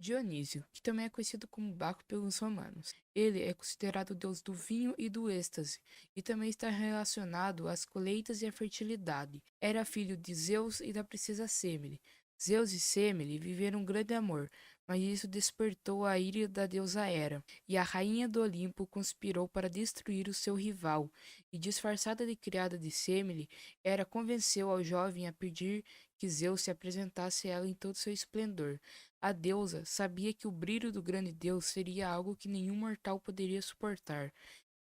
Dionísio, que também é conhecido como Baco pelos romanos. Ele é considerado o deus do vinho e do êxtase, e também está relacionado às colheitas e à fertilidade. Era filho de Zeus e da princesa Semele. Zeus e Semele viveram um grande amor, mas isso despertou a ira da deusa Hera, e a rainha do Olimpo conspirou para destruir o seu rival, e disfarçada de criada de Semele, Hera convenceu ao jovem a pedir que Zeus se apresentasse a ela em todo seu esplendor. A deusa sabia que o brilho do grande deus seria algo que nenhum mortal poderia suportar,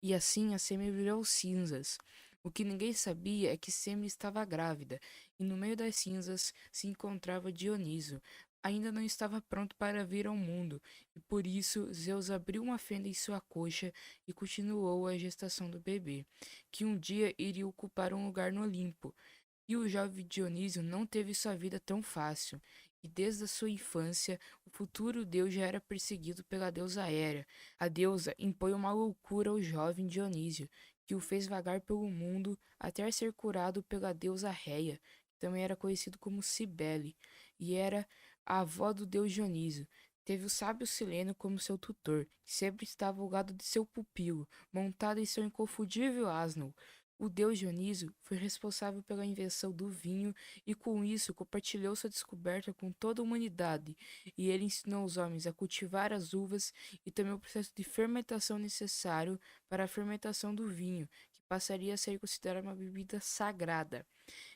e assim a Semi virou cinzas. O que ninguém sabia é que Semi estava grávida, e no meio das cinzas se encontrava Dioniso. Ainda não estava pronto para vir ao mundo, e por isso Zeus abriu uma fenda em sua coxa e continuou a gestação do bebê, que um dia iria ocupar um lugar no Olimpo. E o jovem Dionísio não teve sua vida tão fácil, e desde a sua infância, o futuro deus já era perseguido pela deusa Hera. A deusa impõe uma loucura ao jovem Dionísio, que o fez vagar pelo mundo até ser curado pela deusa Reia, que também era conhecido como Cibele, e era a avó do deus Dionísio. Teve o sábio Sileno como seu tutor, que sempre estava ao lado de seu pupilo, montado em seu inconfundível asno. O deus Dioniso foi responsável pela invenção do vinho e com isso compartilhou sua descoberta com toda a humanidade, e ele ensinou os homens a cultivar as uvas e também o processo de fermentação necessário para a fermentação do vinho, que passaria a ser considerada uma bebida sagrada.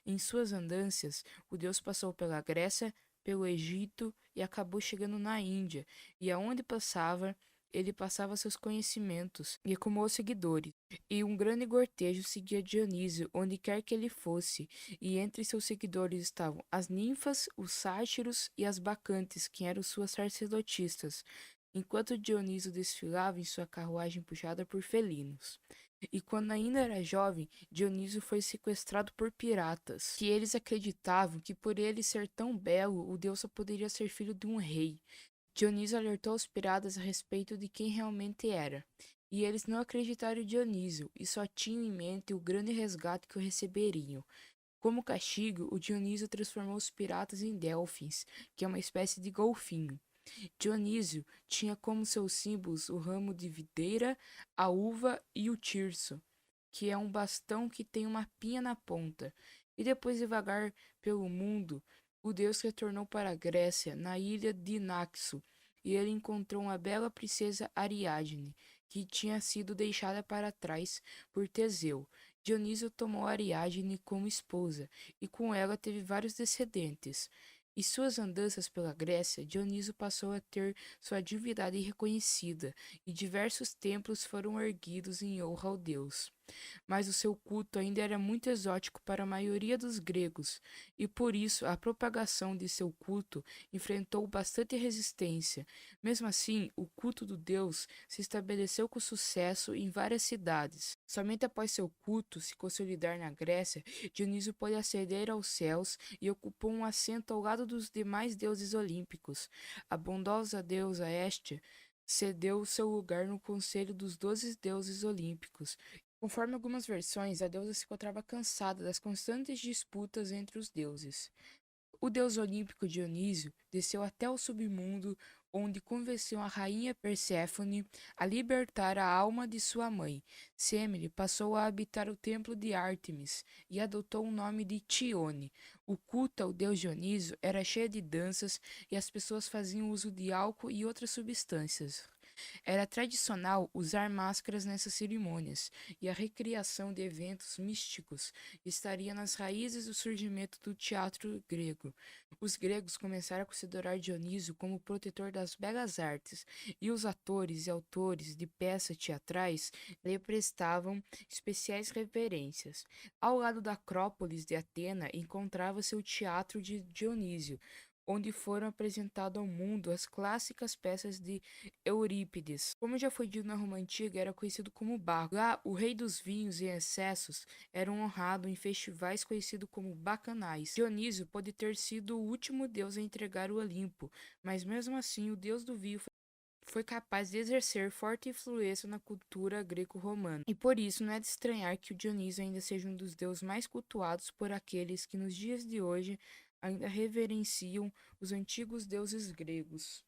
Em suas andanças, o deus passou pela Grécia, pelo Egito e acabou chegando na Índia, e aonde passava, ele passava seus conhecimentos e acumulou seguidores. E um grande cortejo seguia Dionísio onde quer que ele fosse, e entre seus seguidores estavam as ninfas, os sátiros e as bacantes, que eram suas sacerdotisas, enquanto Dionísio desfilava em sua carruagem puxada por felinos. E quando ainda era jovem, Dionísio foi sequestrado por piratas, que eles acreditavam que por ele ser tão belo, o deus só poderia ser filho de um rei. Dionísio alertou os piratas a respeito de quem realmente era, e eles não acreditaram em Dionísio e só tinham em mente o grande resgate que o receberiam. Como castigo, o Dionísio transformou os piratas em delfins, que é uma espécie de golfinho. Dionísio tinha como seus símbolos o ramo de videira, a uva e o tirso, que é um bastão que tem uma pinha na ponta. E depois de vagar pelo mundo, o deus retornou para a Grécia, na ilha de Naxo, e ele encontrou uma bela princesa Ariadne, que tinha sido deixada para trás por Teseu. Dionísio tomou Ariadne como esposa, e com ela teve vários descendentes. Em suas andanças pela Grécia, Dioniso passou a ter sua divindade reconhecida, e diversos templos foram erguidos em honra ao deus. Mas o seu culto ainda era muito exótico para a maioria dos gregos, e por isso a propagação de seu culto enfrentou bastante resistência. Mesmo assim, o culto do deus se estabeleceu com sucesso em várias cidades. Somente após seu culto se consolidar na Grécia, Dionísio pôde ascender aos céus e ocupou um assento ao lado dos demais deuses olímpicos. A bondosa deusa Hestia cedeu seu lugar no conselho dos 12 deuses olímpicos. Conforme algumas versões, a deusa se encontrava cansada das constantes disputas entre os deuses. O deus olímpico Dionísio desceu até o submundo, onde convenceu a rainha Perséfone a libertar a alma de sua mãe. Semele passou a habitar o templo de Ártemis e adotou o nome de Tione. O culto ao deus Dionísio era cheio de danças e as pessoas faziam uso de álcool e outras substâncias. Era tradicional usar máscaras nessas cerimônias, e a recriação de eventos místicos estaria nas raízes do surgimento do teatro grego. Os gregos começaram a considerar Dionísio como protetor das belas artes, e os atores e autores de peças teatrais lhe prestavam especiais reverências. Ao lado da Acrópolis de Atena encontrava-se o Teatro de Dionísio, onde foram apresentadas ao mundo as clássicas peças de Eurípides. Como já foi dito na Roma Antiga, era conhecido como Baco. Lá, o rei dos vinhos em excessos era honrado em festivais conhecidos como bacanais. Dionísio pode ter sido o último deus a entregar o Olimpo, mas mesmo assim o deus do vinho foi capaz de exercer forte influência na cultura greco-romana. E por isso não é de estranhar que o Dionísio ainda seja um dos deuses mais cultuados por aqueles que nos dias de hoje ainda reverenciam os antigos deuses gregos.